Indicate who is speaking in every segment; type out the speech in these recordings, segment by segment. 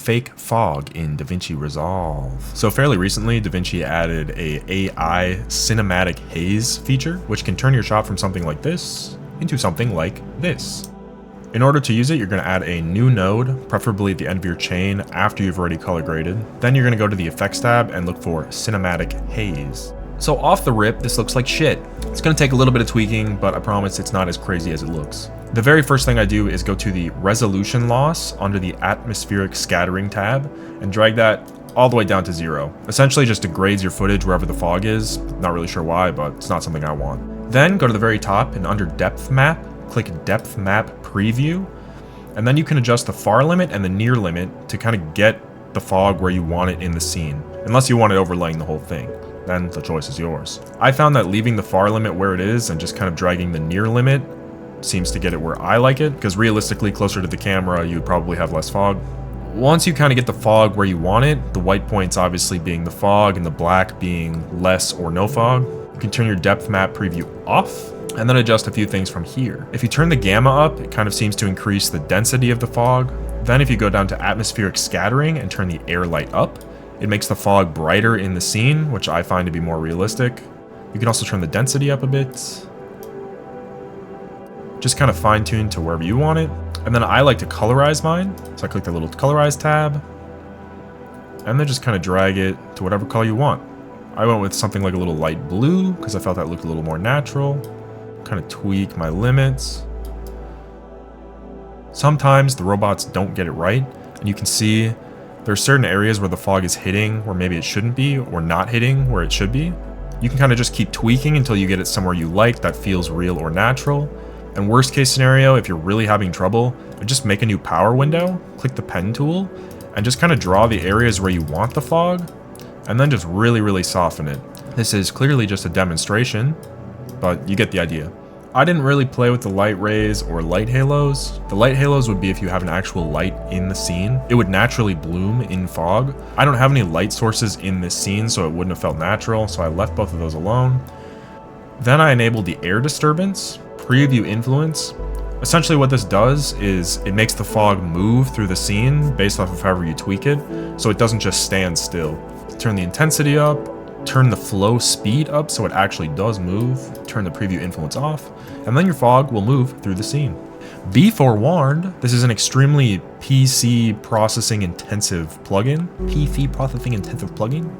Speaker 1: fake fog in Davinci Resolve. So fairly recently, Davinci added a AI Cinematic Haze feature, which can turn your shot from something like this into something like this. In order to use it, you're going to add a new node, preferably at the end of your chain after you've already color graded. Then you're going to go to the Effects tab and look for Cinematic Haze. So off the rip, this looks like shit. It's going to take a little bit of tweaking, but I promise it's not as crazy as it looks. The very first thing I do is go to the Resolution Loss under the Atmospheric Scattering tab and drag that all the way down to 0. Essentially just degrades your footage wherever the fog is. Not really sure why, but it's not something I want. Then go to the very top and under Depth Map, click Depth Map Preview, and then you can adjust the far limit and the near limit to kind of get the fog where you want it in the scene, unless you want it overlaying the whole thing. Then the choice is yours. I found that leaving the far limit where it is and just kind of dragging the near limit seems to get it where I like it, because realistically closer to the camera you would probably have less fog. Once you kind of get the fog where you want it, the white points obviously being the fog and the black being less or no fog, you can turn your depth map preview off and then adjust a few things from here. If you turn the gamma up, it kind of seems to increase the density of the fog. Then if you go down to atmospheric scattering and turn the air light up, it makes the fog brighter in the scene, which I find to be more realistic. You can also turn the density up a bit. Just kind of fine tune to wherever you want it. And then I like to colorize mine. So I click the little colorize tab and then just kind of drag it to whatever color you want. I went with something like a little light blue because I felt that looked a little more natural. Kind of tweak my limits. Sometimes the robots don't get it right, and you can see there are certain areas where the fog is hitting where maybe it shouldn't be, or not hitting where it should be. You can kind of just keep tweaking until you get it somewhere you like that feels real or natural. And worst case scenario, if you're really having trouble, just make a new power window, click the pen tool, and just kind of draw the areas where you want the fog, and then just really soften it. This is clearly just a demonstration, but you get the idea. I didn't really play with the light rays or light halos. The light halos would be if you have an actual light in the scene. It would naturally bloom in fog. I don't have any light sources in this scene, so it wouldn't have felt natural, so I left both of those alone. Then I enabled the air disturbance, preview influence. Essentially what this does is it makes the fog move through the scene based off of however you tweak it, so it doesn't just stand still. Turn the intensity up, turn the flow speed up so it actually does move, turn the preview influence off, and then your fog will move through the scene. Be forewarned, this is an extremely PC processing intensive plugin.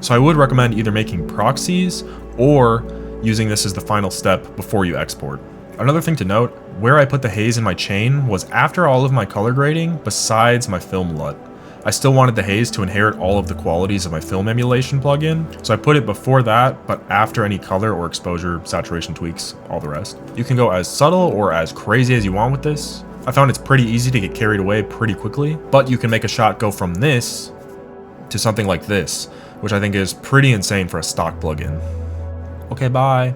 Speaker 1: So I would recommend either making proxies or using this as the final step before you export. Another thing to note, where I put the haze in my chain was after all of my color grading besides my film LUT. I still wanted the haze to inherit all of the qualities of my film emulation plugin, so I put it before that, but after any color or exposure, saturation tweaks, all the rest. You can go as subtle or as crazy as you want with this. I found it's pretty easy to get carried away pretty quickly, but you can make a shot go from this to something like this, which I think is pretty insane for a stock plugin. Okay, bye.